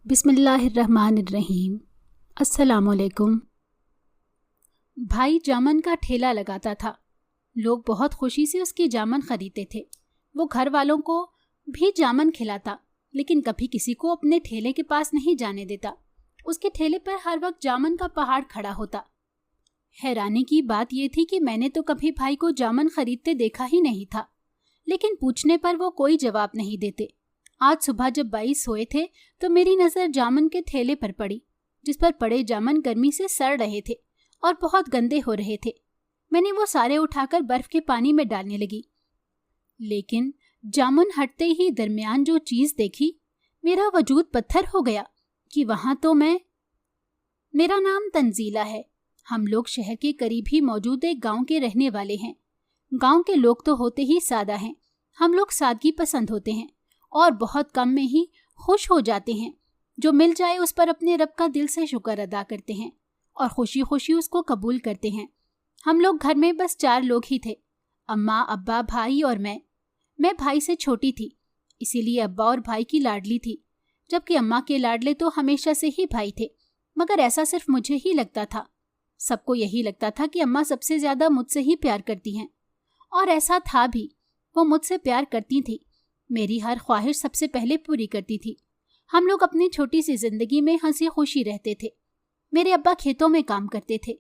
بسم اللہ الرحمن الرحیم۔ السلام علیکم۔ بھائی جامن کا ٹھیلا لگاتا تھا۔ لوگ بہت خوشی سے اس کی جامن خریدتے تھے۔ وہ گھر والوں کو بھی جامن کھلاتا، لیکن کبھی کسی کو اپنے ٹھیلے کے پاس نہیں جانے دیتا۔ اس کے ٹھیلے پر ہر وقت جامن کا پہاڑ کھڑا ہوتا۔ حیرانی کی بات یہ تھی کہ میں نے تو کبھی بھائی کو جامن خریدتے دیکھا ہی نہیں تھا، لیکن پوچھنے پر وہ کوئی جواب نہیں دیتے۔ آج صبح جب بھائی سوئے تھے تو میری نظر جامن کے ٹھیلے پر پڑی، جس پر پڑے جامن گرمی سے سڑ رہے تھے اور بہت گندے ہو رہے تھے۔ میں نے وہ سارے اٹھا کر برف کے پانی میں ڈالنے لگی، لیکن جامن ہٹتے ہی درمیان جو چیز دیکھی، میرا وجود پتھر ہو گیا کہ وہاں تو میرا نام تنزیلہ ہے۔ ہم لوگ شہر کے قریب ہی موجود ایک گاؤں کے رہنے والے ہیں۔ گاؤں کے لوگ تو ہوتے ہی سادہ ہیں۔ ہم لوگ سادگی پسند ہوتے ہیں اور بہت کم میں ہی خوش ہو جاتے ہیں۔ جو مل جائے اس پر اپنے رب کا دل سے شکر ادا کرتے ہیں اور خوشی خوشی اس کو قبول کرتے ہیں۔ ہم لوگ گھر میں بس 4 لوگ ہی تھے، اماں، ابا، بھائی اور میں۔ میں بھائی سے چھوٹی تھی، اسی لیے ابا اور بھائی کی لاڈلی تھی، جبکہ اماں کے لاڈلے تو ہمیشہ سے ہی بھائی تھے، مگر ایسا صرف مجھے ہی لگتا تھا۔ سب کو یہی لگتا تھا کہ اماں سب سے زیادہ مجھ سے ہی پیار کرتی ہیں، اور ایسا تھا بھی۔ وہ مجھ سے پیار کرتی تھی، میری ہر خواہش سب سے پہلے پوری کرتی تھی۔ ہم لوگ اپنی چھوٹی سی زندگی میں ہنسی خوشی رہتے تھے۔ میرے ابا کھیتوں میں کام کرتے تھے،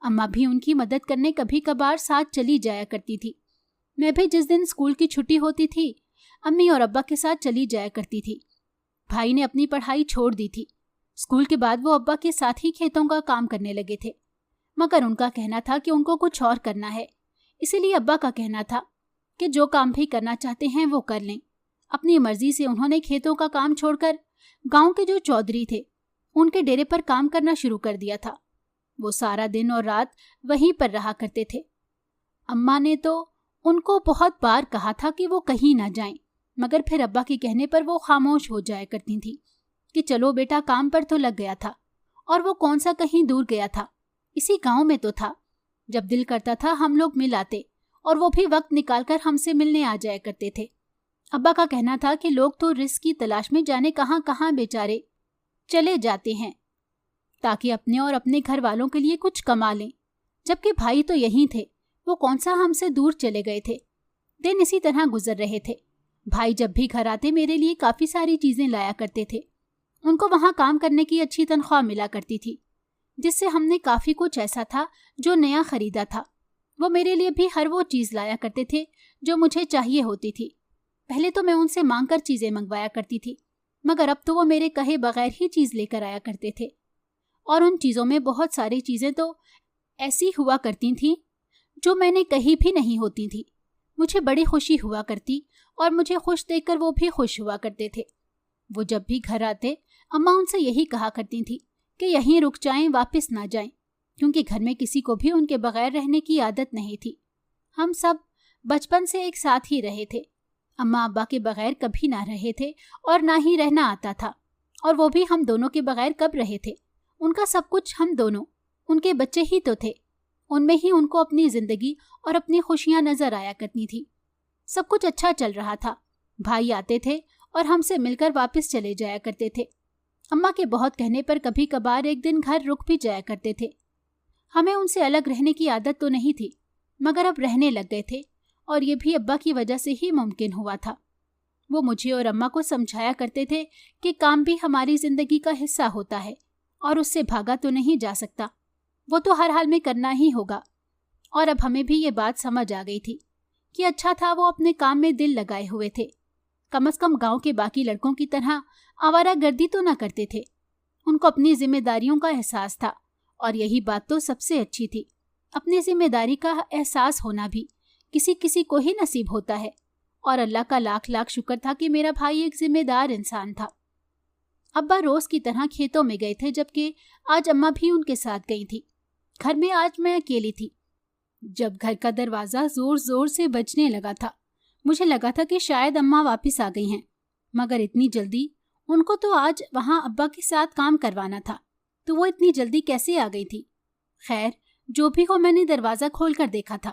اماں بھی ان کی مدد کرنے کبھی کبھار ساتھ چلی جایا کرتی تھی۔ میں بھی جس دن اسکول کی چھٹی ہوتی تھی، امی اور ابا کے ساتھ چلی جایا کرتی تھی۔ بھائی نے اپنی پڑھائی چھوڑ دی تھی۔ اسکول کے بعد وہ ابا کے ساتھ ہی کھیتوں کا کام کرنے لگے تھے، مگر ان کا کہنا تھا کہ ان کو کچھ اور کرنا ہے، اسی لیے ابا کا کہنا تھا کہ جو کام بھی کرنا چاہتے ہیں وہ کر لیں۔ اپنی مرضی سے انہوں نے کھیتوں کا کام چھوڑ کر گاؤں کے جو چودھری تھے ان کے ڈیرے پر کام کرنا شروع کر دیا تھا۔ وہ سارا دن اور رات وہیں پر رہا کرتے تھے۔ اماں نے تو ان کو بہت بار کہا تھا کہ وہ کہیں نہ جائیں، مگر پھر ابا کے کہنے پر وہ خاموش ہو جایا کرتی تھیں کہ چلو بیٹا، کام پر تو لگ گیا تھا، اور وہ کون سا کہیں دور گیا تھا، اسی گاؤں میں تو تھا۔ جب دل کرتا تھا ہم لوگ مل آتے، اور وہ بھی وقت نکال کر ہم سے ملنے آ جایا کرتے تھے۔ ابا کا کہنا تھا کہ لوگ تو رزق کی تلاش میں جانے کہاں کہاں بیچارے چلے جاتے ہیں تاکہ اپنے اور اپنے گھر والوں کے لیے کچھ کما لیں، جبکہ بھائی تو یہیں تھے، وہ کون سا ہم سے دور چلے گئے تھے۔ دن اسی طرح گزر رہے تھے۔ بھائی جب بھی گھر آتے میرے لیے کافی ساری چیزیں لایا کرتے تھے۔ ان کو وہاں کام کرنے کی اچھی تنخواہ ملا کرتی تھی، جس سے ہم نے کافی کچھ ایسا تھا جو نیا خریدا تھا۔ وہ میرے لیے بھی ہر وہ چیز لایا کرتے تھے جو مجھے چاہیے ہوتی تھی۔ پہلے تو میں ان سے مانگ کر چیزیں منگوایا کرتی تھی، مگر اب تو وہ میرے کہے بغیر ہی چیز لے کر آیا کرتے تھے، اور ان چیزوں میں بہت ساری چیزیں تو ایسی ہوا کرتی تھیں جو میں نے کہیں بھی نہیں ہوتی تھی۔ مجھے بڑی خوشی ہوا کرتی اور مجھے خوش دیکھ کر وہ بھی خوش ہوا کرتے تھے۔ وہ جب بھی گھر آتے اماں ان سے یہی کہا کرتی تھی کہ یہیں رک جائیں، واپس نہ جائیں، کیونکہ گھر میں کسی کو بھی ان کے بغیر رہنے کی عادت نہیں تھی۔ ہم سب بچپن سے ایک ساتھ ہی رہے تھے۔ اماں ابا کے بغیر کبھی نہ رہے تھے اور نہ ہی رہنا آتا تھا، اور وہ بھی ہم دونوں کے بغیر کب رہے تھے۔ ان کا سب کچھ ہم دونوں، ان کے بچے ہی تو تھے، ان میں ہی ان کو اپنی زندگی اور اپنی خوشیاں نظر آیا کرتی تھی۔ سب کچھ اچھا چل رہا تھا۔ بھائی آتے تھے اور ہم سے مل کر واپس چلے جایا کرتے تھے۔ اماں کے بہت کہنے پر کبھی کبھار ایک دن گھر رک بھی جایا کرتے تھے۔ ہمیں ان سے الگ رہنے کی عادت تو نہیں تھی، مگر اب رہنے لگ گئے تھے، اور یہ بھی ابا کی وجہ سے ہی ممکن ہوا تھا۔ وہ مجھے اور اماں کو سمجھایا کرتے تھے کہ کام بھی ہماری زندگی کا حصہ ہوتا ہے اور اس سے بھاگا تو نہیں جا سکتا، وہ تو ہر حال میں کرنا ہی ہوگا۔ اور اب ہمیں بھی یہ بات سمجھ آ گئی تھی کہ اچھا تھا وہ اپنے کام میں دل لگائے ہوئے تھے، کم از کم گاؤں کے باقی لڑکوں کی طرح آوارہ گردی تو نہ کرتے تھے۔ ان کو اپنی ذمہ داریوں کا احساس تھا، اور یہی بات تو سب سے اچھی تھی۔ اپنی ذمہ داری کا احساس ہونا بھی کسی کسی کو ہی نصیب ہوتا ہے، اور اللہ کا لاکھ لاکھ شکر تھا کہ میرا بھائی ایک ذمہ دار انسان تھا۔ ابا روز کی طرح کھیتوں میں گئے تھے، جبکہ آج اماں بھی ان کے ساتھ گئی تھی۔ گھر میں آج میں اکیلی تھی۔ جب گھر کا دروازہ زور زور سے بجنے لگا تھا، مجھے لگا تھا کہ شاید اماں واپس آ گئی ہیں، مگر اتنی جلدی؟ ان کو تو آج وہاں ابا کے ساتھ کام کروانا تھا، تو وہ اتنی جلدی کیسے آ گئی تھی؟ خیر، جو بھی ہو، میں نے دروازہ کھول کر دیکھا تھا۔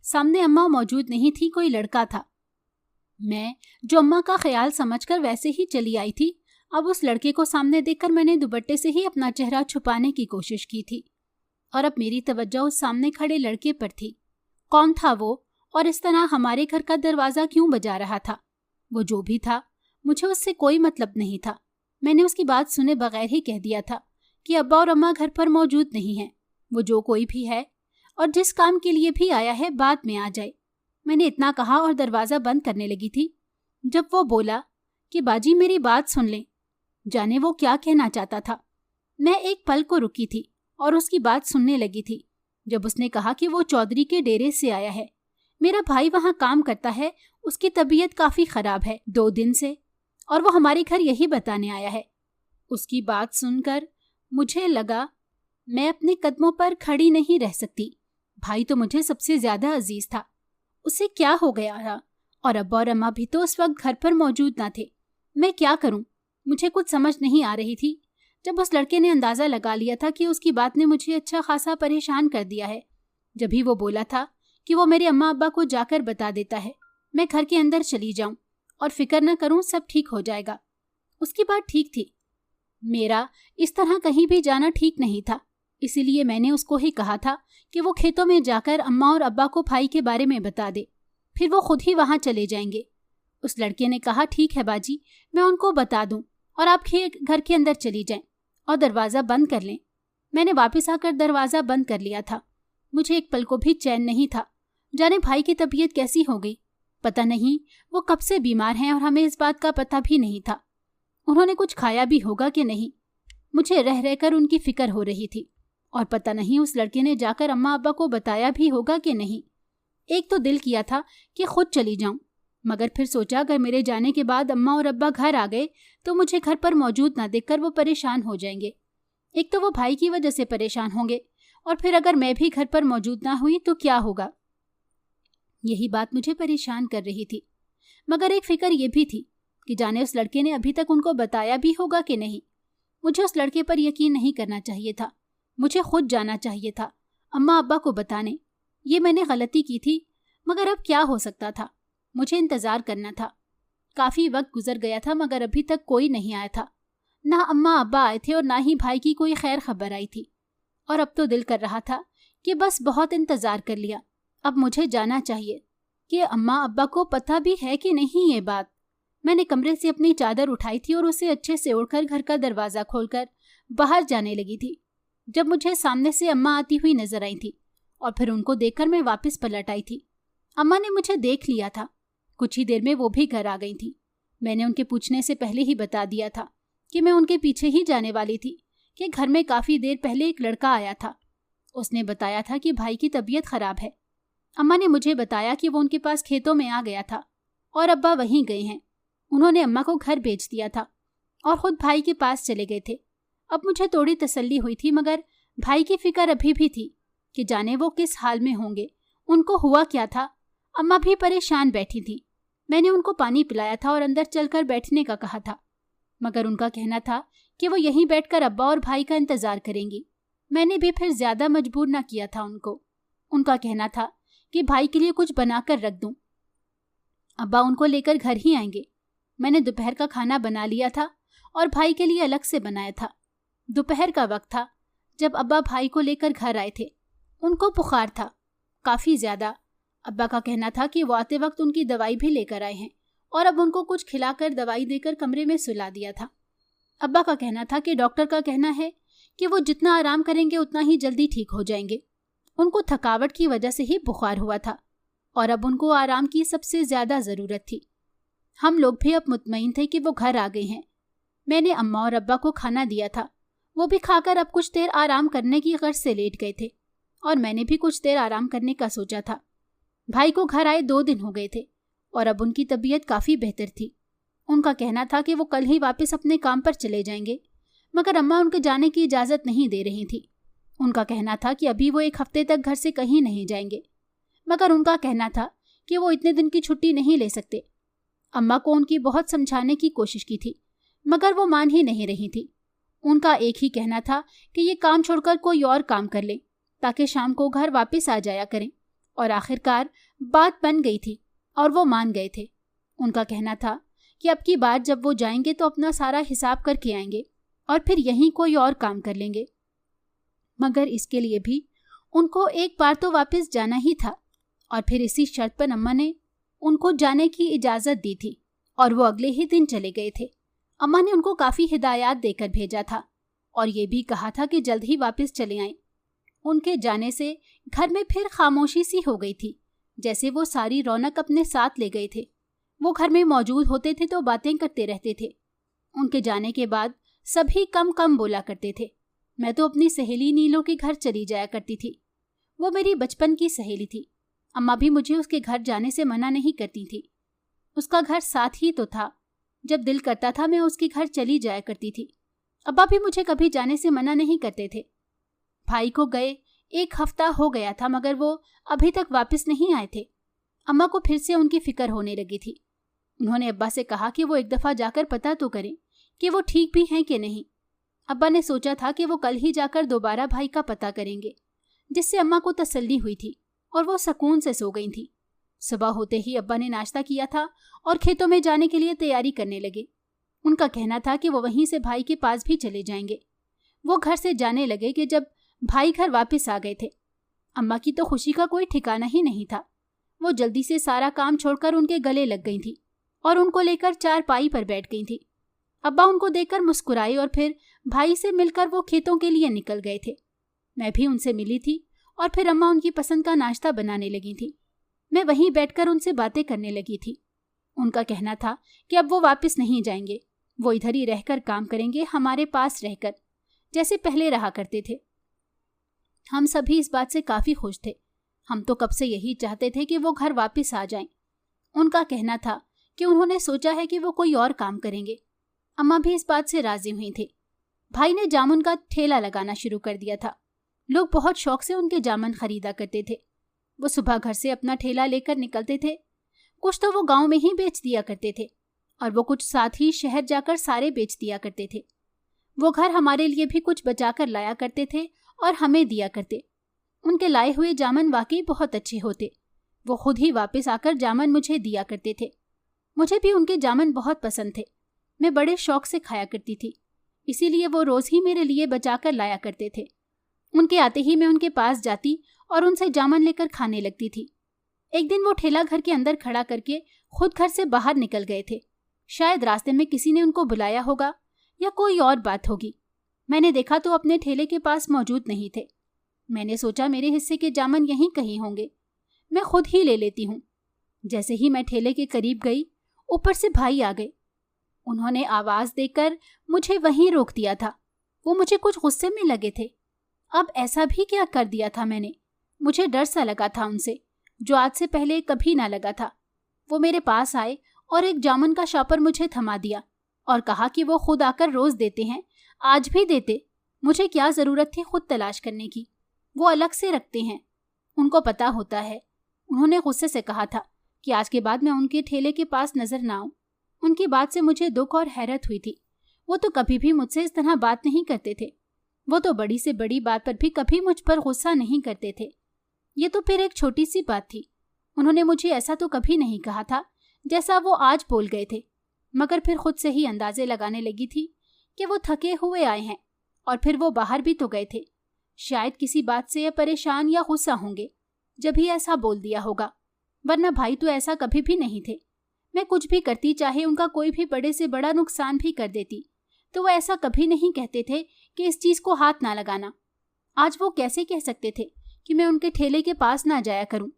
سامنے اماں موجود نہیں تھی، کوئی لڑکا تھا۔ میں جو اماں کا خیال سمجھ کر ویسے ہی چلی آئی تھی، अब उस लड़के को सामने देखकर मैंने दुपट्टे से ही अपना चेहरा छुपाने की कोशिश की थी और अब मेरी तवज्जो उस सामने खड़े लड़के पर थी। कौन था वो और इस तरह हमारे घर का दरवाज़ा क्यों बजा रहा था? वो जो भी था, मुझे उससे कोई मतलब नहीं था। मैंने उसकी बात सुने बगैर ही कह दिया था कि अब्बा और अम्मा घर पर मौजूद नहीं हैं। वो जो कोई भी है और जिस काम के लिए भी आया है बाद में आ जाए। मैंने इतना कहा और दरवाज़ा बंद करने लगी थी जब वो बोला कि बाजी मेरी बात सुन लें। जाने वो क्या कहना चाहता था। मैं एक पल को रुकी थी और उसकी बात सुनने लगी थी जब उसने कहा कि वो चौधरी के डेरे से आया है। मेरा भाई वहाँ काम करता है, उसकी तबीयत काफ़ी ख़राब है 2 दिन से, और वो हमारे घर यही बताने आया है। उसकी बात सुनकर मुझे लगा मैं अपने कदमों पर खड़ी नहीं रह सकती। भाई तो मुझे सबसे ज़्यादा अजीज था, उसे क्या हो गया था? और अब्बा और अम्मा भी तो उस वक्त घर पर मौजूद ना थे। मैं क्या करूं? मुझे कुछ समझ नहीं आ रही थी जब उस लड़के ने अंदाज़ा लगा लिया था कि उसकी बात ने मुझे अच्छा खासा परेशान कर दिया है। जब ही वो बोला था कि वो मेरे अम्मा अब्बा को जाकर बता देता है, मैं घर के अंदर चली जाऊं और फिक्र न करूं, सब ठीक हो जाएगा। उसकी बात ठीक थी। मेरा इस तरह कहीं भी जाना ठीक नहीं था, इसीलिए मैंने उसको ही कहा था कि वो खेतों में जाकर अम्मा और अब्बा को भाई के बारे में बता दे, फिर वो खुद ही वहाँ चले जाएंगे। उस लड़के ने कहा ठीक है बाजी, मैं उनको बता दूं और आप घर के अंदर चली जाएं और दरवाज़ा बंद कर लें। मैंने वापस आकर दरवाज़ा बंद कर लिया था। मुझे एक पल को भी चैन नहीं था। जाने भाई की तबीयत कैसी हो गई, पता नहीं वो कब से बीमार हैं और हमें इस बात का पता भी नहीं था। उन्होंने कुछ खाया भी होगा कि नहीं, मुझे रह रहकर उनकी फिक्र हो रही थी। और पता नहीं उस लड़के ने जाकर अम्मा अब्बा को बताया भी होगा कि नहीं। एक तो दिल किया था कि खुद चली जाऊं, मगर फिर सोचा अगर मेरे जाने के बाद अम्मा और अब्बा घर आ गए तो मुझे घर पर मौजूद ना देखकर वो परेशान हो जाएंगे। एक तो वो भाई की वजह से परेशान होंगे और फिर अगर मैं भी घर पर मौजूद ना हुई तो क्या होगा। यही बात मुझे परेशान कर रही थी। मगर एक फिक्र ये भी थी कि जाने उस लड़के ने अभी तक उनको बताया भी होगा कि नहीं। मुझे उस लड़के पर यकीन नहीं करना चाहिए था। मुझे खुद जाना चाहिए था अम्मा अब्बा को बताने। ये मैंने गलती की थी, मगर अब क्या हो सकता था। मुझे इंतज़ार करना था। काफ़ी वक्त गुजर गया था मगर अभी तक कोई नहीं आया था। ना अम्मा अब्बा आए थे और ना ही भाई की कोई खैर खबर आई थी। और अब तो दिल कर रहा था कि बस बहुत इंतज़ार कर लिया, अब मुझे जाना चाहिए। कि अम्मा अब्बा को पता भी है कि नहीं ये बात। मैंने कमरे से अपनी चादर उठाई थी और उसे अच्छे से ओढ़कर घर का दरवाज़ा खोलकर बाहर जाने लगी थी जब मुझे सामने से अम्मा आती हुई नजर आई थी और फिर उनको देखकर मैं वापस पलट आई थी। अम्मा ने मुझे देख लिया था। कुछ ही देर में वो भी घर आ गई थी। मैंने उनके पूछने से पहले ही बता दिया था कि मैं उनके पीछे ही जाने वाली थी कि घर में काफ़ी देर पहले एक लड़का आया था। उसने बताया था कि भाई की तबीयत ख़राब है। अम्मा ने मुझे बताया कि वो उनके पास खेतों में आ गया था और अब्बा वहीं गए हैं। उन्होंने अम्मा को घर भेज दिया था और ख़ुद भाई के पास चले गए थे। अब मुझे थोड़ी तसल्ली हुई थी, मगर भाई की फिक्र अभी भी थी कि जाने वो किस हाल में होंगे, उनको हुआ क्या था। अम्मा भी परेशान बैठी थी। मैंने उनको पानी पिलाया था और अंदर चलकर बैठने का कहा था, मगर उनका कहना था कि वो यहीं बैठकर अब्बा और भाई का इंतज़ार करेंगी। मैंने भी फिर ज़्यादा मजबूर ना किया था उनको। उनका कहना था कि भाई के लिए कुछ बनाकर रख दूं, अब्बा उनको लेकर घर ही आएंगे। मैंने दोपहर का खाना बना लिया था और भाई के लिए अलग से बनाया था। दोपहर का वक्त था जब अब्बा भाई को लेकर घर आए थे। उनको बुखार था काफ़ी ज़्यादा। अब्बा का कहना था कि वो आते वक्त उनकी दवाई भी लेकर आए हैं और अब उनको कुछ खिलाकर दवाई देकर कमरे में सुला दिया था। अब्बा का कहना था कि डॉक्टर का कहना है कि वो जितना आराम करेंगे उतना ही जल्दी ठीक हो जाएंगे। उनको थकावट की वजह से ही बुखार हुआ था और अब उनको आराम की सबसे ज़्यादा ज़रूरत थी। हम लोग भी अब मुतमईन थे कि वो घर आ गए हैं। मैंने अम्मा और अब्बा को खाना दिया था। वो भी खाकर अब कुछ देर आराम करने की गर्ज से लेट गए थे और मैंने भी कुछ देर आराम करने का सोचा था। भाई को घर आए 2 दिन हो गए थे और अब उनकी तबीयत काफ़ी बेहतर थी। उनका कहना था कि वो कल ही वापस अपने काम पर चले जाएंगे, मगर अम्मा उनके जाने की इजाज़त नहीं दे रही थी। उनका कहना था कि अभी वो 1 हफ्ते तक घर से कहीं नहीं जाएंगे, मगर उनका कहना था कि वो इतने दिन की छुट्टी नहीं ले सकते। अम्मा को उनकी बहुत समझाने की कोशिश की थी, मगर वो मान ही नहीं रही थी। उनका एक ही कहना था कि ये काम छोड़कर कोई और काम कर लें ताकि शाम को घर वापस आ जाया करें। और आखिरकार बात बन गई थी और वो मान गए थे। उनका कहना था कि अब की बार जब वो जाएंगे तो अपना सारा हिसाब करके आएंगे और फिर यहीं कोई और काम कर लेंगे। मगर इसके लिए भी उनको एक बार तो वापस जाना ही था, और फिर इसी शर्त पर अम्मा ने उनको जाने की इजाज़त दी थी और वो अगले ही दिन चले गए थे। अम्मा ने उनको काफ़ी हिदायत देकर भेजा था और ये भी कहा था कि जल्द ही वापस चले आएं। उनके जाने से घर में फिर खामोशी सी हो गई थी, जैसे वो सारी रौनक अपने साथ ले गए थे। वो घर में मौजूद होते थे तो बातें करते रहते थे। उनके जाने के बाद सभी कम कम बोला करते थे। मैं तो अपनी सहेली नीलो के घर चली जाया करती थी। वो मेरी बचपन की सहेली थी। अम्मा भी मुझे उसके घर जाने से मना नहीं करती थी। उसका घर साथ ही तो था। जब दिल करता था मैं उसके घर चली जाया करती थी। अब्बा भी मुझे कभी जाने से मना नहीं करते थे। भाई को गए 1 हफ्ता हो गया था, मगर वो अभी तक वापस नहीं आए थे। अम्मा को फिर से उनकी फिक्र होने लगी थी। उन्होंने अब्बा से कहा कि वो एक दफ़ा जाकर पता तो करें कि वो ठीक भी हैं कि नहीं। अब्बा ने सोचा था कि वो कल ही जाकर दोबारा भाई का पता करेंगे, जिससे अम्मा को तसल्ली हुई थी और वो सुकून से सो गई थी। सुबह होते ही अब्बा ने नाश्ता किया था और खेतों में जाने के लिए तैयारी करने लगे। उनका कहना था कि वो वहीं से भाई के पास भी चले जाएंगे। वो घर से जाने लगे कि जब भाई घर वापस आ गए थे। अम्मा की तो खुशी का कोई ठिकाना ही नहीं था। वो जल्दी से सारा काम छोड़कर उनके गले लग गई थी और उनको लेकर चारपाई पर बैठ गई थी। अब्बा उनको देखकर मुस्कुराए और फिर भाई से मिलकर वो खेतों के लिए निकल गए थे। मैं भी उनसे मिली थी और फिर अम्मा उनकी पसंद का नाश्ता बनाने लगी थी। मैं वहीं बैठकर उनसे बातें करने लगी थी। उनका कहना था कि अब वो वापस नहीं जाएंगे, वो इधर ही रहकर काम करेंगे, हमारे पास रहकर, जैसे पहले रहा करते थे। हम सभी इस बात से काफ़ी खुश थे। हम तो कब से यही चाहते थे कि वो घर वापस आ जाएं। उनका कहना था कि उन्होंने सोचा है कि वो कोई और काम करेंगे। अम्मा भी इस बात से राजी हुई थी। भाई ने जामुन का ठेला लगाना शुरू कर दिया था। लोग बहुत शौक से उनके जामुन खरीदा करते थे। वो सुबह घर से अपना ठेला लेकर निकलते थे। कुछ तो वो गांव में ही बेच दिया करते थे और वो कुछ साथ ही शहर जाकर सारे बेच दिया करते थे। वो घर हमारे लिए भी कुछ बचाकर लाया करते थे और हमें दिया करते। उनके लाए हुए जामुन वाकई बहुत अच्छे होते। वो खुद ही वापस आकर जामुन मुझे दिया करते थे। मुझे भी उनके जामुन बहुत पसंद थे। मैं बड़े शौक से खाया करती थी, इसीलिए वो रोज़ ही मेरे लिए बचाकर लाया करते थे। उनके आते ही मैं उनके पास जाती और उनसे जामुन लेकर खाने लगती थी। एक दिन वो ठेला घर के अंदर खड़ा करके खुद घर से बाहर निकल गए थे। शायद रास्ते में किसी ने उनको बुलाया होगा या कोई और बात होगी। मैंने देखा तो अपने ठेले के पास मौजूद नहीं थे। मैंने सोचा मेरे हिस्से के जामुन यहीं कहीं होंगे, मैं खुद ही ले लेती हूँ। जैसे ही मैं ठेले के करीब गई, ऊपर से भाई आ गए। उन्होंने आवाज़ देकर मुझे वहीं रोक दिया था। वो मुझे कुछ गुस्से में लगे थे। अब ऐसा भी क्या कर दिया था मैंने? मुझे डर सा लगा था उनसे, जो आज से पहले कभी ना लगा था। वो मेरे पास आए और एक जामुन का शॉपर मुझे थमा दिया और कहा कि वो खुद आकर रोज़ देते हैं, आज भी देते। मुझे क्या ज़रूरत थी खुद तलाश करने की? वो अलग से रखते हैं, उनको पता होता है। उन्होंने गुस्से से कहा था कि आज के बाद मैं उनके ठेले के पास नजर ना आऊं। उनकी बात से मुझे दुख और हैरत हुई थी। वो तो कभी भी मुझसे इस तरह बात नहीं करते थे। वो तो बड़ी से बड़ी बात पर भी कभी मुझ पर गुस्सा नहीं करते थे। ये तो फिर एक छोटी सी बात थी। उन्होंने मुझे ऐसा तो कभी नहीं कहा था जैसा वो आज बोल गए थे। मगर फिर खुद से ही अंदाजे लगाने लगी थी कि वो थके हुए आए हैं और फिर वो बाहर भी तो गए थे। शायद किसी बात से परेशान या गुस्सा होंगे, जब ही ऐसा बोल दिया होगा, वरना भाई तो ऐसा कभी भी नहीं थे। मैं कुछ भी करती, चाहे उनका कोई भी बड़े से बड़ा नुकसान भी कर देती, तो वो ऐसा कभी नहीं कहते थे कि इस चीज़ को हाथ ना लगाना। आज वो कैसे कह सकते थे कि मैं उनके ठेले के पास ना जाया करूं?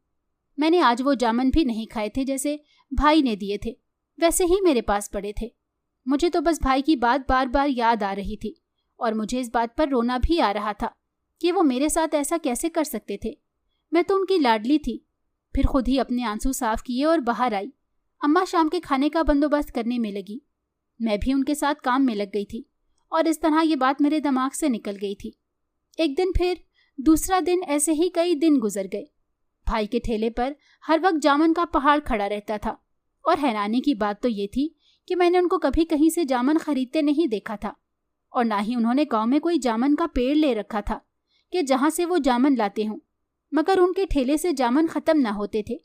मैंने आज वो जामुन भी नहीं खाए थे जैसे भाई ने दिए थे, वैसे ही मेरे पास पड़े थे। मुझे तो बस भाई की बात बार बार याद आ रही थी और मुझे इस बात पर रोना भी आ रहा था कि वो मेरे साथ ऐसा कैसे कर सकते थे। मैं तो उनकी लाडली थी। फिर खुद ही अपने आंसू साफ किए और बाहर आई। अम्मा शाम के खाने का बंदोबस्त करने में लगी। मैं भी उनके साथ काम में लग गई थी और इस तरह ये बात मेरे दिमाग से निकल गई थी। एक दिन फिर दूसरा दिन, ऐसे ही कई दिन गुजर गए। भाई के ठेले पर हर वक्त जामुन का पहाड़ खड़ा रहता था और हैरानी की बात तो ये थी कि मैंने उनको कभी कहीं से जामुन खरीदते नहीं देखा था और ना ही उन्होंने गांव में कोई जामुन का पेड़ ले रखा था कि जहाँ से वो जामुन लाते हों। मगर उनके ठेले से जामुन ख़त्म ना होते थे।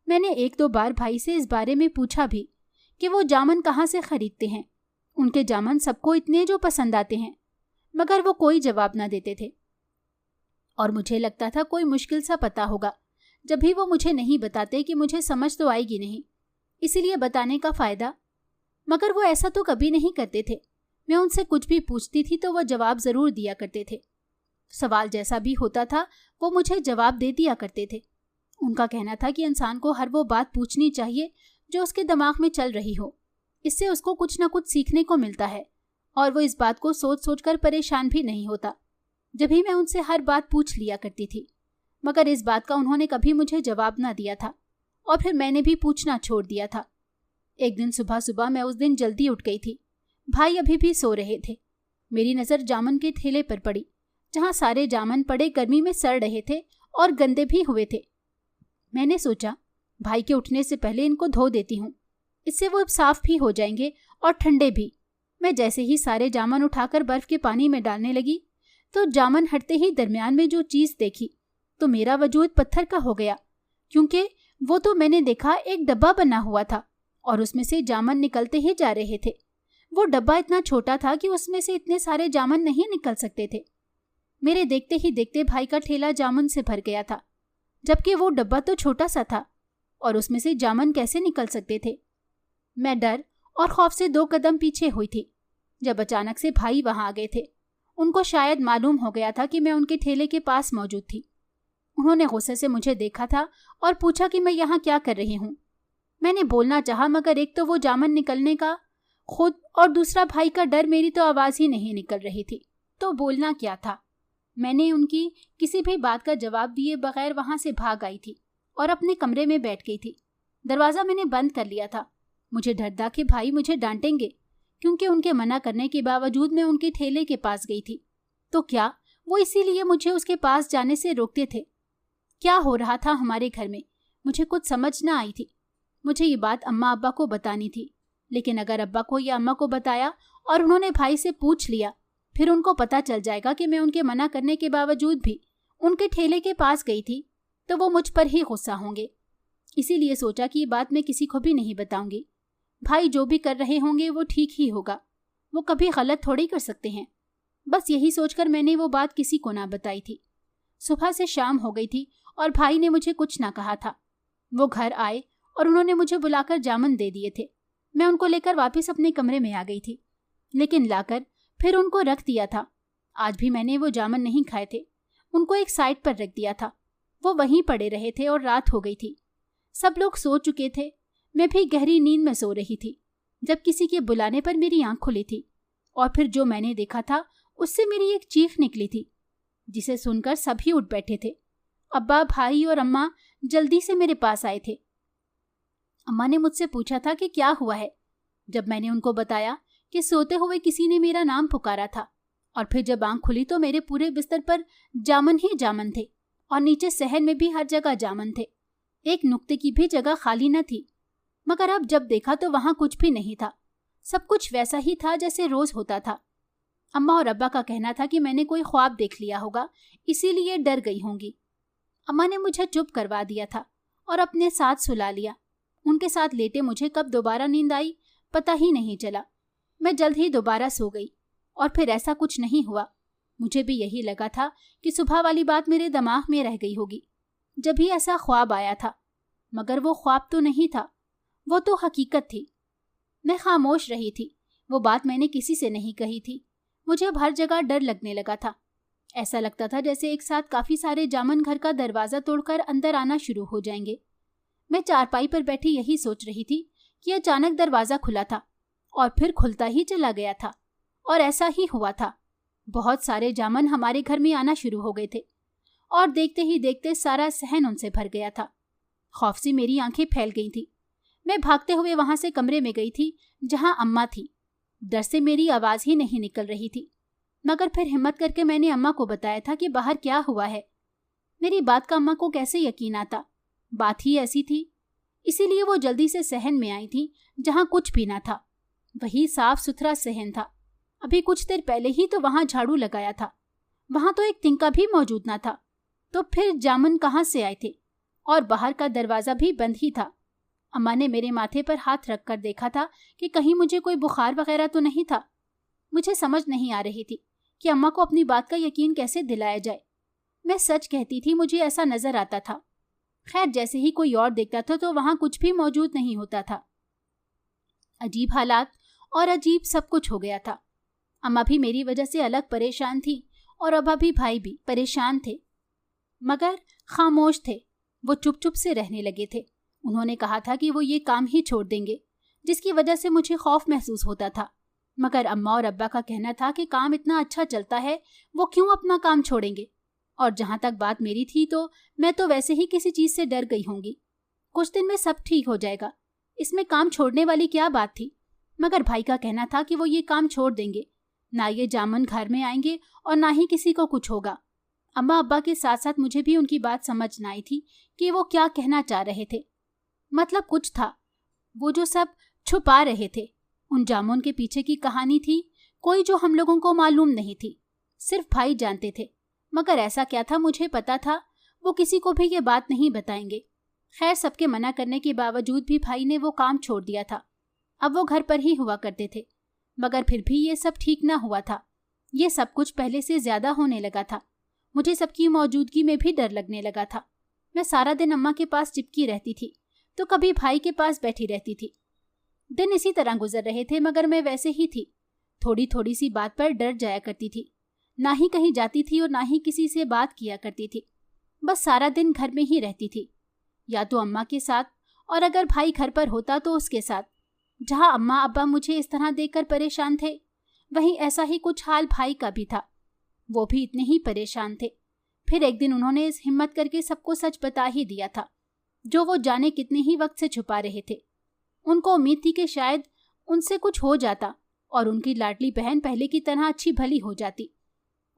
मैंने 1-2 बार भाई से इस बारे में पूछा भी कि वो जामुन कहाँ से खरीदते हैं। उनके जामुन सबको इतने जो पसंद आते हैं, मगर वो कोई जवाब ना देते थे। और मुझे लगता था कोई मुश्किल सा पता होगा। जब भी वो मुझे नहीं बताते कि मुझे समझ तो आएगी नहीं, इसीलिए बताने का फ़ायदा। मगर वो ऐसा तो कभी नहीं करते थे। मैं उनसे कुछ भी पूछती थी तो वो जवाब ज़रूर दिया करते थे। सवाल जैसा भी होता था वो मुझे जवाब दे दिया करते थे। उनका कहना था कि इंसान को हर वो बात पूछनी चाहिए जो उसके दिमाग में चल रही हो। इससे उसको कुछ ना कुछ सीखने को मिलता है और वो इस बात को सोच सोच कर परेशान भी नहीं होता। जब भी मैं उनसे हर बात पूछ लिया करती थी, मगर इस बात का उन्होंने कभी मुझे जवाब ना दिया था और फिर मैंने भी पूछना छोड़ दिया था। एक दिन सुबह सुबह मैं उस दिन जल्दी उठ गई थी। भाई अभी भी सो रहे थे। मेरी नज़र जामुन के ठेले पर पड़ी, जहाँ सारे जामुन पड़े गर्मी में सड़ रहे थे और गंदे भी हुए थे। मैंने सोचा भाई के उठने से पहले इनको धो देती हूँ, इससे वो साफ भी हो जाएंगे और ठंडे भी। मैं जैसे ही सारे जामुन उठाकर बर्फ के पानी में डालने लगी तो जामुन हटते ही दरमियान में जो चीज़ देखी तो मेरा वजूद पत्थर का हो गया, क्योंकि वो तो मैंने देखा एक डब्बा बना हुआ था और उसमें से जामुन निकलते ही जा रहे थे। वो डब्बा इतना छोटा था कि उसमें से इतने सारे जामुन नहीं निकल सकते थे। मेरे देखते ही देखते भाई का ठेला जामुन से भर गया था, जबकि वो डब्बा तो छोटा सा था और उसमें से जामुन कैसे निकल सकते थे। मैं डर और खौफ से 2 कदम पीछे हुई थी जब अचानक से भाई वहां आ गए थे। उनको शायद मालूम हो गया था कि मैं उनके ठेले के पास मौजूद थी। उन्होंने गुस्से से मुझे देखा था और पूछा कि मैं यहाँ क्या कर रही हूँ। मैंने बोलना चाहा, मगर एक तो वो जामुन निकलने का खुद और दूसरा भाई का डर, मेरी तो आवाज़ ही नहीं निकल रही थी। तो बोलना क्या था। मैंने उनकी किसी भी बात का जवाब दिए बगैर वहाँ से भाग आई थी और अपने कमरे में बैठ गई थी। दरवाज़ा मैंने बंद कर लिया था। मुझे डर था कि भाई मुझे डांटेंगे, क्योंकि उनके मना करने के बावजूद मैं उनके ठेले के पास गई थी। तो क्या वो इसीलिए मुझे उसके पास जाने से रोकते थे? क्या हो रहा था हमारे घर में, मुझे कुछ समझ ना आई थी। मुझे ये बात अम्मा अब्बा को बतानी थी, लेकिन अगर अब्बा को या अम्मा को बताया और उन्होंने भाई से पूछ लिया, फिर उनको पता चल जाएगा कि मैं उनके मना करने के बावजूद भी उनके ठेले के पास गई थी, तो वो मुझ पर ही गुस्सा होंगे। इसीलिए सोचा कि ये बात मैं किसी को भी नहीं बताऊंगी। भाई जो भी कर रहे होंगे वो ठीक ही होगा, वो कभी गलत थोड़ी कर सकते हैं। बस यही सोचकर मैंने वो बात किसी को ना बताई थी। सुबह से शाम हो गई थी और भाई ने मुझे कुछ ना कहा था। वो घर आए और उन्होंने मुझे बुलाकर जामुन दे दिए थे। मैं उनको लेकर वापस अपने कमरे में आ गई थी, लेकिन लाकर फिर उनको रख दिया था। आज भी मैंने वो जामुन नहीं खाए थे, उनको एक साइड पर रख दिया था। वो वहीं पड़े रहे थे और रात हो गई थी। सब लोग सो चुके थे, मैं भी गहरी नींद में सो रही थी जब किसी के बुलाने पर मेरी आंख खुली थी और फिर जो मैंने देखा था उससे मेरी एक चीख निकली थी, जिसे सुनकर सभी उठ बैठे थे। अब्बा, भाई और अम्मा जल्दी से मेरे पास आए थे। अम्मा ने मुझसे पूछा था कि क्या हुआ है। जब मैंने उनको बताया कि सोते हुए किसी ने मेरा नाम पुकारा था और फिर जब आंख खुली तो मेरे पूरे बिस्तर पर जामुन ही जामुन थे और नीचे सहन में भी हर जगह जामुन थे। एक नुक्ते की भी जगह खाली न थी। मगर अब जब देखा तो वहां कुछ भी नहीं था। सब कुछ वैसा ही था जैसे रोज होता था। अम्मा और अब्बा का कहना था कि मैंने कोई ख्वाब देख लिया होगा, इसीलिए डर गई होंगी। अम्मा ने मुझे चुप करवा दिया था और अपने साथ सुला लिया। उनके साथ लेटे मुझे कब दोबारा नींद आई पता ही नहीं चला। मैं जल्द ही दोबारा सो गई और फिर ऐसा कुछ नहीं हुआ। मुझे भी यही लगा था कि सुबह वाली बात मेरे दिमाग में रह गई होगी जब ही ऐसा ख्वाब आया था, मगर वो ख्वाब तो नहीं था, वो तो हकीकत थी। मैं खामोश रही थी। वो बात मैंने किसी से नहीं कही थी। मुझे अब हर जगह डर लगने लगा था। ऐसा लगता था जैसे एक साथ काफ़ी सारे जामुन घर का दरवाज़ा तोड़कर अंदर आना शुरू हो जाएंगे। मैं चारपाई पर बैठी यही सोच रही थी कि अचानक दरवाज़ा खुला था और फिर खुलता ही चला गया था, और ऐसा ही हुआ था। बहुत सारे जामुन हमारे घर में आना शुरू हो गए थे और देखते ही देखते सारा सहन उनसे भर गया था। खौफ से मेरी आंखें फैल गई थी। मैं भागते हुए वहां से कमरे में गई थी जहां अम्मा थी। डर से मेरी आवाज़ ही नहीं निकल रही थी, मगर फिर हिम्मत करके मैंने अम्मा को बताया था कि बाहर क्या हुआ है। मेरी बात का अम्मा को कैसे यकीन आता, बात ही ऐसी थी। इसीलिए वो जल्दी से सहन में आई थी जहां कुछ भी ना था। वही साफ सुथरा सहन था। अभी कुछ देर पहले ही तो वहां झाड़ू लगाया था। वहां तो एक तिनका भी मौजूद ना था। तो फिर जामुन कहाँ से आए थे? और बाहर का दरवाज़ा भी बंद ही था। अम्मा ने मेरे माथे पर हाथ रख कर देखा था कि कहीं मुझे कोई बुखार वगैरह तो नहीं था। मुझे समझ नहीं आ रही थी कि अम्मा को अपनी बात का यकीन कैसे दिलाया जाए। मैं सच कहती थी, मुझे ऐसा नजर आता था। खैर, जैसे ही कोई और देखता था तो वहां कुछ भी मौजूद नहीं होता था। अजीब हालात और अजीब सब कुछ हो गया था। अम्मा भी मेरी वजह से अलग परेशान थी और अब्बा भी, भाई भी परेशान थे, मगर खामोश थे। वो चुप चुप से रहने लगे थे। उन्होंने कहा था कि वो ये काम ही छोड़ देंगे, जिसकी वजह से मुझे खौफ महसूस होता था। मगर अम्मा और अब्बा का कहना था कि काम इतना अच्छा चलता है, वो क्यों अपना काम छोड़ेंगे। और जहां तक बात मेरी थी तो मैं तो वैसे ही किसी चीज से डर गई होंगी। कुछ दिन में सब ठीक हो जाएगा, इसमें काम छोड़ने वाली क्या बात थी। मगर भाई का कहना था कि वो ये काम छोड़ देंगे, ना ये जामुन घर में आएंगे और ना ही किसी को कुछ होगा। अम्मा अब्बा के साथ साथ मुझे भी उनकी बात समझ न आई थी कि वो क्या कहना चाह रहे थे। मतलब कुछ था, वो जो सब छुपा रहे थे। उन जामुन के पीछे की कहानी थी कोई जो हम लोगों को मालूम नहीं थी, सिर्फ भाई जानते थे। मगर ऐसा क्या था मुझे पता था, वो किसी को भी ये बात नहीं बताएंगे। खैर, सबके मना करने के बावजूद भी भाई ने वो काम छोड़ दिया था। अब वो घर पर ही हुआ करते थे, मगर फिर भी ये सब ठीक ना हुआ था। ये सब कुछ पहले से ज्यादा होने लगा था। मुझे सबकी मौजूदगी में भी डर लगने लगा था। मैं सारा दिन अम्मा के पास चिपकी रहती थी तो कभी भाई के पास बैठी रहती थी। दिन इसी तरह गुजर रहे थे, मगर मैं वैसे ही थी। थोड़ी थोड़ी सी बात पर डर जाया करती थी, ना ही कहीं जाती थी और ना ही किसी से बात किया करती थी। बस सारा दिन घर में ही रहती थी, या तो अम्मा के साथ, और अगर भाई घर पर होता तो उसके साथ। जहाँ अम्मा अब्बा मुझे इस तरह देखकर परेशान थे, वहीं ऐसा ही कुछ हाल भाई का भी था। वो भी इतने ही परेशान थे। फिर एक दिन उन्होंने इस हिम्मत करके सबको सच बता ही दिया था, जो वो जाने कितने ही वक्त से छुपा रहे थे। उनको उम्मीद थी कि शायद उनसे कुछ हो जाता और उनकी लाडली बहन पहले की तरह अच्छी भली हो जाती।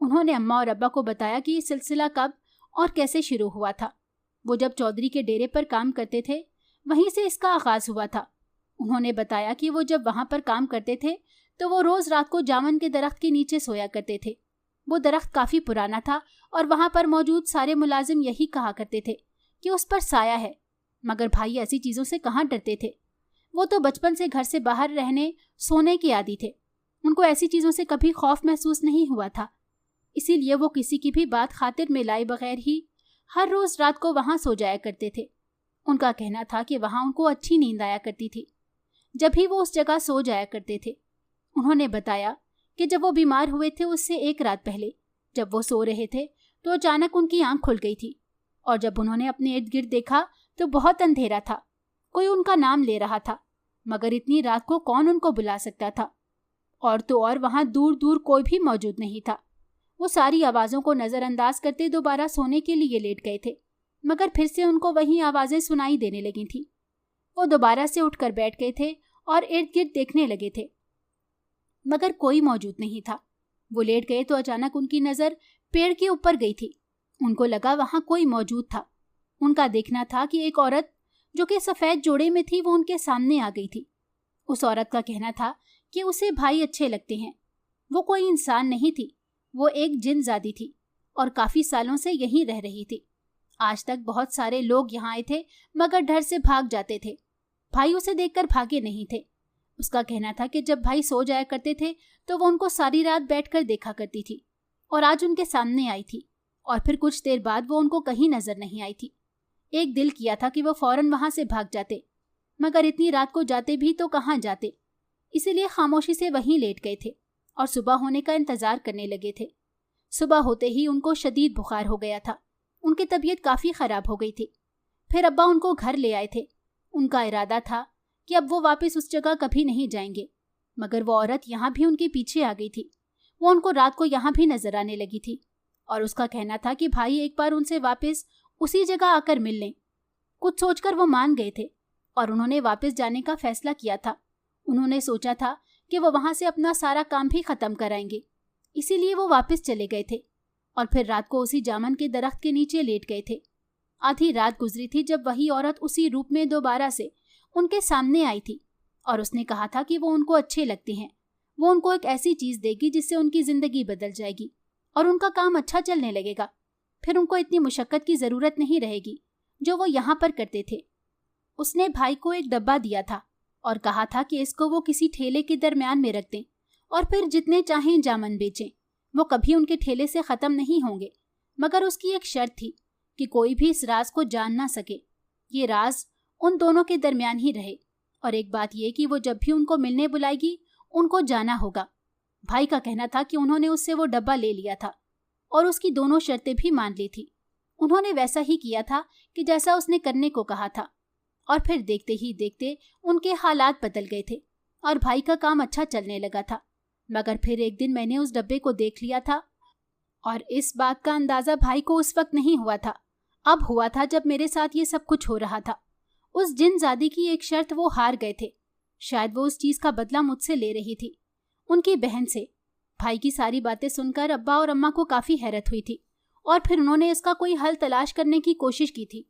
उन्होंने अम्मा और अब्बा को बताया कि ये सिलसिला कब और कैसे शुरू हुआ था। वो जब चौधरी के डेरे पर काम करते थे, वहीं से इसका आगाज हुआ था। उन्होंने बताया कि वो जब वहां पर काम करते थे तो वो रोज रात को जामुन के दरख्त के नीचे सोया करते थे। वो दरख्त काफी पुराना था और वहां पर मौजूद सारे मुलाजिम यही कहा करते थे कि उस पर साया है। मगर भाई ऐसी चीजों से कहाँ डरते थे। वो तो बचपन से घर से बाहर रहने सोने के आदी थे। उनको ऐसी चीजों से कभी खौफ महसूस नहीं हुआ था। इसीलिए वो किसी की भी बात खातिर में लाए बगैर ही हर रोज रात को वहां सो जाया करते थे। उनका कहना था कि वहां उनको अच्छी नींद आया करती थी जब भी वो उस जगह सो जाया करते थे। उन्होंने बताया कि जब वो बीमार हुए थे उससे एक रात पहले जब वो सो रहे थे तो अचानक उनकी आंख खुल गई थी, और जब उन्होंने अपने इर्द गिर्द देखा तो बहुत अंधेरा था। कोई उनका नाम ले रहा था, मगर इतनी रात को कौन उनको बुला सकता था। और तो और वहां दूर दूर कोई भी मौजूद नहीं था। वो सारी आवाज़ों को नज़रअंदाज करते दोबारा सोने के लिए लेट गए थे, मगर फिर से उनको वही आवाज़ें सुनाई देने लगी थीं। वो दोबारा से उठकर बैठ गए थे और इर्द गिर्द देखने लगे थे, मगर कोई मौजूद नहीं था। वो लेट गए तो अचानक उनकी नज़र पेड़ के ऊपर गई थी। उनको लगा वहां कोई मौजूद था। उनका देखना था कि एक औरत जो कि सफ़ेद जोड़े में थी वो उनके सामने आ गई थी। उस औरत का कहना था कि उसे भाई अच्छे लगते हैं। वो कोई इंसान नहीं थी, वो एक जिनजादी थी और काफ़ी सालों से यहीं रह रही थी। आज तक बहुत सारे लोग यहाँ आए थे, मगर डर से भाग जाते थे। भाई उसे देखकर भागे नहीं थे। उसका कहना था कि जब भाई सो जाया करते थे तो वो उनको सारी रात बैठकर देखा करती थी, और आज उनके सामने आई थी, और फिर कुछ देर बाद वो उनको कहीं नजर नहीं आई थी। एक दिल किया था कि वो फौरन वहां से भाग जाते, मगर इतनी रात को जाते भी तो कहाँ जाते। इसीलिए खामोशी से वहीं लेट गए थे और सुबह होने का इंतजार करने लगे थे। सुबह होते ही उनको शदीद बुखार हो गया था। उनकी तबीयत काफ़ी ख़राब हो गई थी। फिर अब्बा उनको घर ले आए थे। उनका इरादा था कि अब वो वापस उस जगह कभी नहीं जाएंगे, मगर वो औरत यहाँ भी उनके पीछे आ गई थी। वो उनको रात को यहाँ भी नजर आने लगी थी, और उसका कहना था कि भाई एक बार उनसे वापस उसी जगह आकर मिल लें। कुछ सोचकर वो मान गए थे और उन्होंने वापस जाने का फैसला किया था। उन्होंने सोचा था कि वो वहाँ से अपना सारा काम भी ख़त्म कराएंगे, इसीलिए वो वापस चले गए थे और फिर रात को उसी जामुन के दरख्त के नीचे लेट गए थे। आधी रात गुजरी थी जब वही औरत उसी रूप में दोबारा से उनके सामने आई थी, और उसने कहा था कि वो उनको अच्छे लगते हैं। वो उनको एक ऐसी चीज़ देगी जिससे उनकी ज़िंदगी बदल जाएगी और उनका काम अच्छा चलने लगेगा। फिर उनको इतनी मुशक्क़त की ज़रूरत नहीं रहेगी जो वो यहाँ पर करते थे। اس نے بھائی کو ایک ڈبہ دیا تھا اور کہا تھا کہ اس کو وہ کسی ٹھیلے کے درمیان میں رکھ دیں اور پھر جتنے چاہیں جامن بیچیں، وہ کبھی ان کے ٹھیلے سے ختم نہیں ہوں گے، مگر اس کی ایک شرط تھی کہ کوئی بھی اس راز کو جان نہ سکے، یہ راز ان دونوں کے درمیان ہی رہے، اور ایک بات یہ کہ وہ جب بھی ان کو ملنے بلائے گی ان کو جانا ہوگا۔ بھائی کا کہنا تھا کہ انہوں نے اس سے وہ ڈبہ لے لیا تھا اور اس کی دونوں شرطیں بھی مان لی تھی۔ انہوں نے ویسا ہی کیا تھا کہ جیسا اس نے کرنے کو کہا تھا، اور پھر دیکھتے ہی دیکھتے ان کے حالات بدل گئے تھے اور بھائی کا کام اچھا چلنے لگا تھا۔ مگر پھر ایک دن میں نے اس ڈبے کو دیکھ لیا تھا، اور اس بات کا اندازہ بھائی کو اس وقت نہیں ہوا تھا، اب ہوا تھا جب میرے ساتھ یہ سب کچھ ہو رہا تھا۔ اس جن زادی کی ایک شرط وہ ہار گئے تھے، شاید وہ اس چیز کا بدلہ مجھ سے لے رہی تھی، ان کی بہن سے۔ بھائی کی ساری باتیں سن کر ابا اور اماں کو کافی حیرت ہوئی تھی، اور پھر انہوں نے اس کا کوئی حل تلاش کرنے کی کوشش کی تھی۔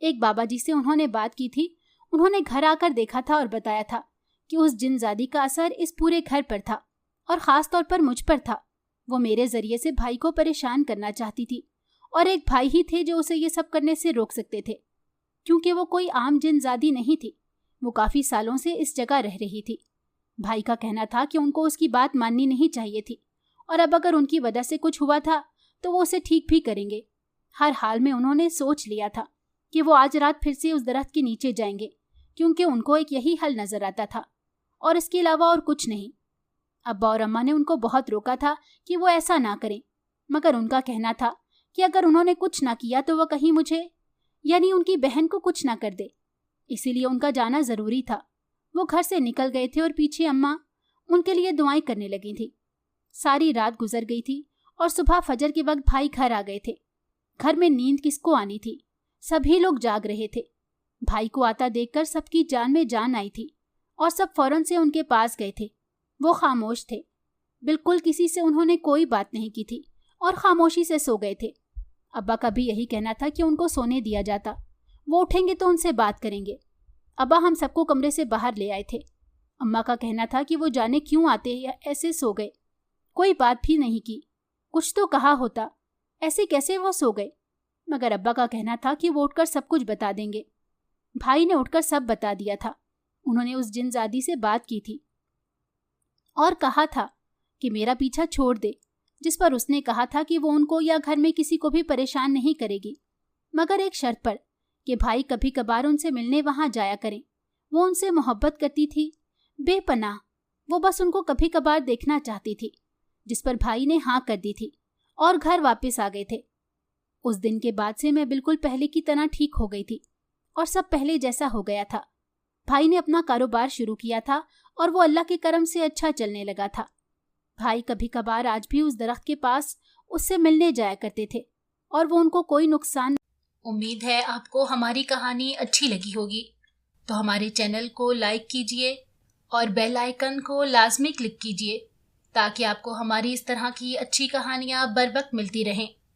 ایک بابا جی سے انہوں نے بات کی تھی، انہوں نے گھر آ کر دیکھا تھا اور بتایا تھا کہ اس جن زادی کا اثر اس پورے گھر پر تھا اور خاص طور پر مجھ پر تھا۔ وہ میرے ذریعے سے بھائی کو پریشان کرنا چاہتی تھی، اور ایک بھائی ہی تھے جو اسے یہ سب کرنے سے روک سکتے تھے، کیونکہ وہ کوئی عام جن زادی نہیں تھی، وہ کافی سالوں سے اس جگہ رہ رہی تھی۔ بھائی کا کہنا تھا کہ ان کو اس کی بات ماننی نہیں چاہیے تھی، اور اب اگر ان کی وجہ سے کچھ ہوا تھا تو وہ اسے ٹھیک بھی کریں گے۔ ہر حال میں انہوں نے سوچ لیا تھا کہ وہ آج رات پھر سے اس درخت کے نیچے جائیں گے، کیونکہ ان کو ایک یہی حل نظر آتا تھا اور اس کے علاوہ اور کچھ نہیں۔ ابا اور اماں نے ان کو بہت روکا تھا کہ وہ ایسا نہ کریں، مگر ان کا کہنا تھا کہ اگر انہوں نے کچھ نہ کیا تو وہ کہیں مجھے یعنی ان کی بہن کو کچھ نہ کر دے، اسی لیے ان کا جانا ضروری تھا۔ وہ گھر سے نکل گئے تھے اور پیچھے اماں ان کے لیے دعائیں کرنے لگی تھیں۔ ساری رات گزر گئی تھی اور صبح فجر کے وقت بھائی گھر آ گئے تھے۔ گھر میں نیند کس کو آنی تھی، سبھی لوگ جاگ رہے تھے۔ بھائی کو آتا دیکھ کر سب کی جان میں جان آئی تھی اور سب فوراً سے ان کے پاس گئے تھے۔ وہ خاموش تھے، بالکل کسی سے انہوں نے کوئی بات نہیں کی تھی اور خاموشی سے سو گئے تھے۔ ابا کا بھی یہی کہنا تھا کہ ان کو سونے دیا جاتا، وہ اٹھیں گے تو ان سے بات کریں گے۔ ابا ہم سب کو کمرے سے باہر لے آئے تھے۔ اماں کا کہنا تھا کہ وہ جانے کیوں آتے یا ایسے سو گئے، کوئی بات بھی نہیں کی، کچھ تو کہا ہوتا، ایسے کیسے وہ سو گئے۔ مگر ابا کا کہنا تھا کہ وہ اٹھ کر سب کچھ بتا دیں گے۔ بھائی نے اٹھ کر سب بتا دیا تھا۔ انہوں نے اس جن زادی سے بات کی تھی اور کہا تھا کہ میرا پیچھا چھوڑ دے، جس پر اس نے کہا تھا کہ وہ ان کو یا گھر میں کسی کو بھی پریشان نہیں کرے گی، مگر ایک شرط پر کہ بھائی کبھی کبھار ان سے ملنے وہاں جایا کریں۔ وہ ان سے محبت کرتی تھی بے پناہ، وہ بس ان کو کبھی کبھار دیکھنا چاہتی تھی، جس پر بھائی نے ہاں کر دی تھی اور گھر واپس آ گئے تھے۔ اس دن کے بعد سے میں بالکل پہلے کی طرح ٹھیک ہو گئی تھی اور سب پہلے جیسا ہو گیا تھا۔ بھائی نے اپنا کاروبار شروع کیا تھا اور وہ اللہ کے کرم سے اچھا چلنے لگا تھا۔ بھائی کبھی کبھار آج بھی اس درخت کے پاس اس سے ملنے جایا کرتے تھے اور وہ ان کو کوئی نقصان۔ امید ہے آپ کو ہماری کہانی اچھی لگی ہوگی، تو ہمارے چینل کو لائک کیجئے اور بیل آئیکن کو لازمی کلک کیجئے تاکہ آپ کو ہماری اس طرح کی اچھی کہانیاں بر وقت ملتی رہیں۔